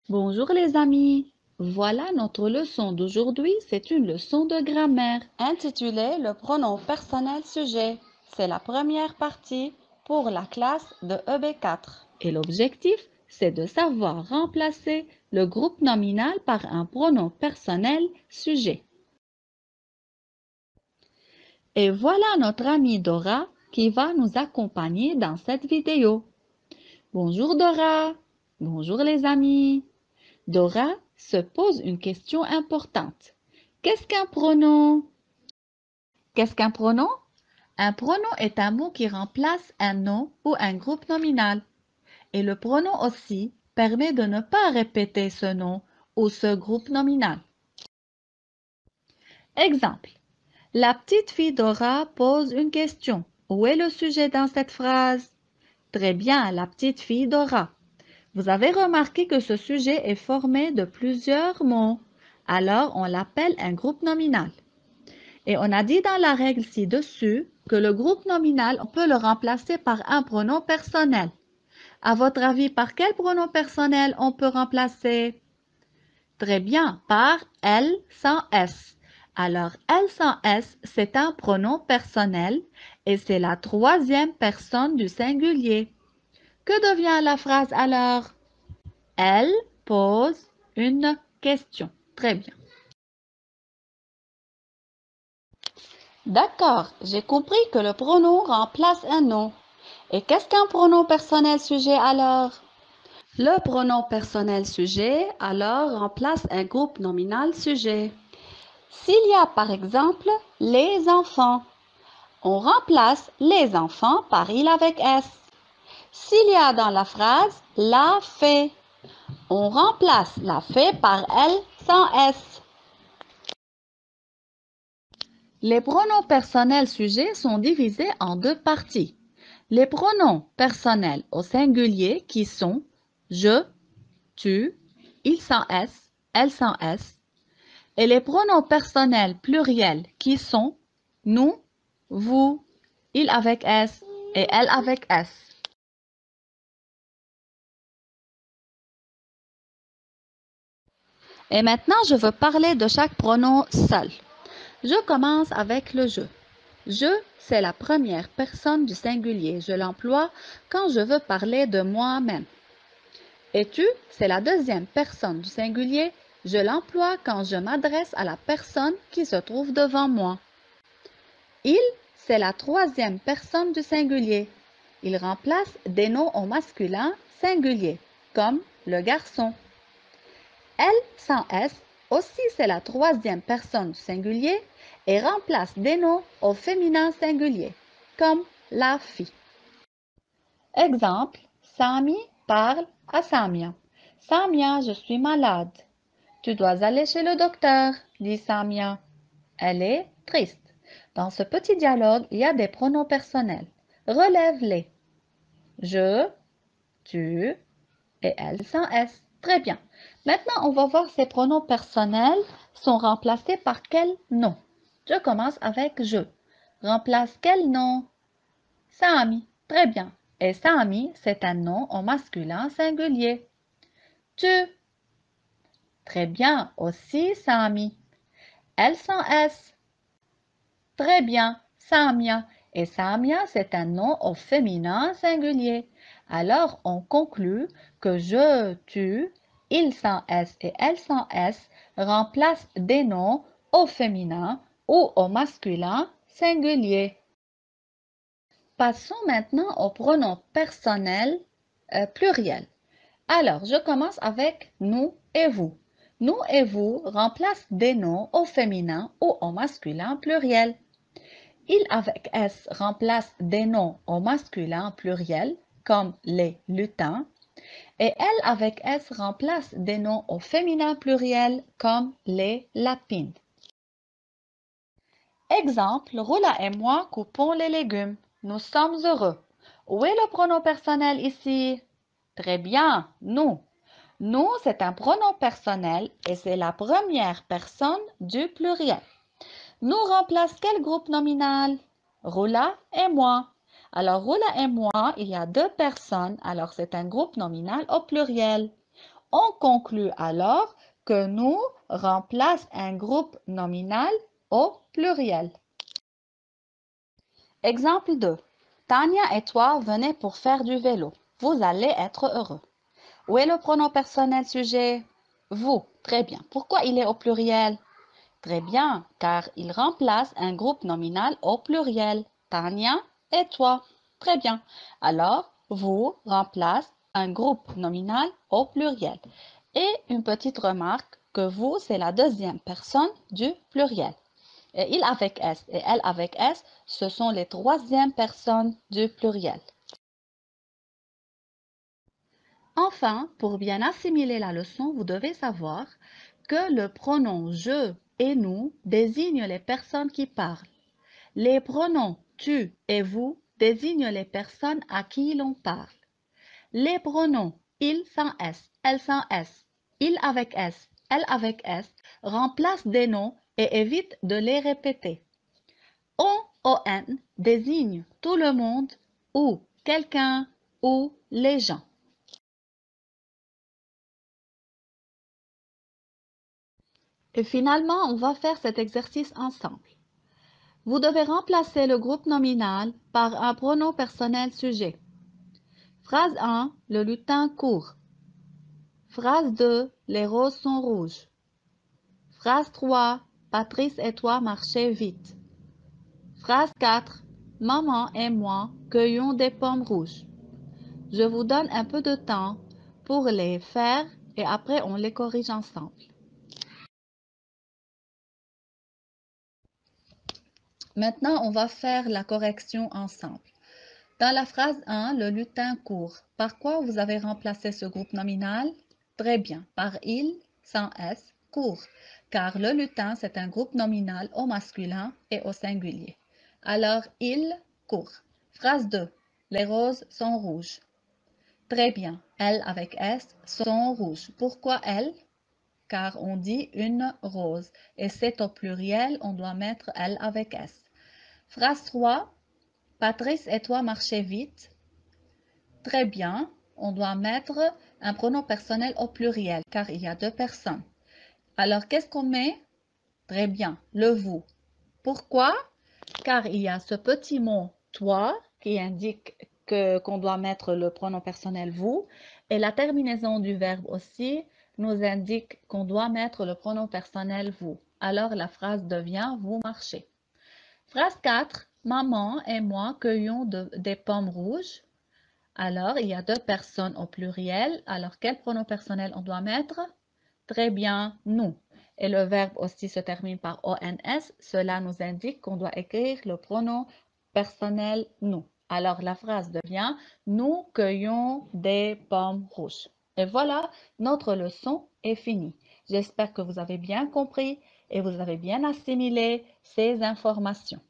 Bonjour les amis, voilà notre leçon d'aujourd'hui, c'est une leçon de grammaire intitulée le pronom personnel sujet. C'est la première partie pour la classe de EB4. Et l'objectif, c'est de savoir remplacer le groupe nominal par un pronom personnel sujet. Et voilà notre amie Dora qui va nous accompagner dans cette vidéo. Bonjour Dora, bonjour les amis. Dora se pose une question importante. Qu'est-ce qu'un pronom? Qu'est-ce qu'un pronom? Un pronom est un mot qui remplace un nom ou un groupe nominal. Et le pronom aussi permet de ne pas répéter ce nom ou ce groupe nominal. Exemple. La petite fille Dora pose une question. Où est le sujet dans cette phrase? Très bien, la petite fille Dora. Vous avez remarqué que ce sujet est formé de plusieurs mots. Alors, on l'appelle un groupe nominal. Et on a dit dans la règle ci-dessus que le groupe nominal, on peut le remplacer par un pronom personnel. À votre avis, par quel pronom personnel on peut remplacer? Très bien, par elle sans S. Alors, elle sans S, c'est un pronom personnel et c'est la troisième personne du singulier. Que devient la phrase alors? Elle pose une question. Très bien. D'accord, j'ai compris que le pronom remplace un nom. Et qu'est-ce qu'un pronom personnel sujet alors? Le pronom personnel sujet alors remplace un groupe nominal sujet. S'il y a par exemple les enfants, on remplace les enfants par il avec S. S'il y a dans la phrase la fée, on remplace la fée par elle sans S. Les pronoms personnels sujets sont divisés en deux parties. Les pronoms personnels au singulier qui sont je, tu, il sans S, elle sans S, et les pronoms personnels pluriels qui sont nous, vous, il avec S et elle avec S. Et maintenant, je veux parler de chaque pronom seul. Je commence avec le je. Je, c'est la première personne du singulier. Je l'emploie quand je veux parler de moi-même. Et tu, c'est la deuxième personne du singulier. Je l'emploie quand je m'adresse à la personne qui se trouve devant moi. Il, c'est la troisième personne du singulier. Il remplace des noms au masculin singulier, comme le garçon. Elle sans S, aussi c'est la troisième personne du singulier et remplace des noms au féminin singulier, comme la fille. Exemple, Sami parle à Samia. Samia, je suis malade. Tu dois aller chez le docteur, dit Samia. Elle est triste. Dans ce petit dialogue, il y a des pronoms personnels. Relève-les. Je, tu et elle sans S. Très bien. Maintenant, on va voir ces pronoms personnels sont remplacés par quel nom. Je commence avec je. Remplace quel nom? Sami. Très bien. Et Sami, c'est un nom au masculin singulier. Tu. Très bien. Aussi Sami. Elle sans S. Très bien. Samia. Et Samia, c'est un nom au féminin singulier. Alors, on conclut que je, tu, il sans S et elle sans S remplacent des noms au féminin ou au masculin singulier. Passons maintenant au pronom personnel pluriel. Alors, je commence avec nous et vous. Nous et vous remplacent des noms au féminin ou au masculin pluriel. Il avec S remplace des noms au masculin pluriel, comme les lutins, et elle avec S remplace des noms au féminin pluriel, comme les lapines. Exemple, Roula et moi coupons les légumes. Nous sommes heureux. Où est le pronom personnel ici? Très bien, nous. Nous, c'est un pronom personnel et c'est la première personne du pluriel. Nous remplace quel groupe nominal? Roula et moi. Alors, Roula et moi, il y a deux personnes, alors c'est un groupe nominal au pluriel. On conclut alors que nous remplace un groupe nominal au pluriel. Exemple 2. Tania et toi venez pour faire du vélo. Vous allez être heureux. Où est le pronom personnel sujet? Vous. Très bien. Pourquoi il est au pluriel? Très bien, car il remplace un groupe nominal au pluriel. Tania et toi. Très bien. Alors, vous remplace un groupe nominal au pluriel. Et une petite remarque que vous, c'est la deuxième personne du pluriel. Et il avec S et elle avec S, ce sont les troisièmes personnes du pluriel. Enfin, pour bien assimiler la leçon, vous devez savoir que le pronom je et nous désignent les personnes qui parlent. Les pronoms tu et vous désignent les personnes à qui l'on parle. Les pronoms il sans S, elle sans S, il avec S, elle avec S remplacent des noms et évitent de les répéter. On désigne tout le monde ou quelqu'un ou les gens. Et finalement, on va faire cet exercice ensemble. Vous devez remplacer le groupe nominal par un pronom personnel sujet. Phrase 1, le lutin court. Phrase 2, les roses sont rouges. Phrase 3, Patrice et toi marchez vite. Phrase 4, maman et moi cueillons des pommes rouges. Je vous donne un peu de temps pour les faire et après on les corrige ensemble. Maintenant, on va faire la correction ensemble. Dans la phrase 1, le lutin court. Par quoi vous avez remplacé ce groupe nominal? Très bien, par il, sans S, court. Car le lutin, c'est un groupe nominal au masculin et au singulier. Alors, il court. Phrase 2, les roses sont rouges. Très bien, elles avec S sont rouges. Pourquoi elles? Car on dit une rose. Et c'est au pluriel, on doit mettre elle avec S. Phrase 3, Patrice et toi marchez vite. Très bien, on doit mettre un pronom personnel au pluriel car il y a deux personnes. Alors, qu'est-ce qu'on met? Très bien, le vous. Pourquoi? Car il y a ce petit mot toi qui indique qu'on doit mettre le pronom personnel vous et la terminaison du verbe aussi nous indique qu'on doit mettre le pronom personnel vous. Alors, la phrase devient vous marchez. Phrase 4. Maman et moi cueillons des pommes rouges. Alors, il y a deux personnes au pluriel. Alors, quel pronom personnel on doit mettre? Très bien, nous. Et le verbe aussi se termine par ONS. Cela nous indique qu'on doit écrire le pronom personnel nous. Alors, la phrase devient nous cueillons des pommes rouges. Et voilà, notre leçon est finie. J'espère que vous avez bien compris et vous avez bien assimilé ces informations.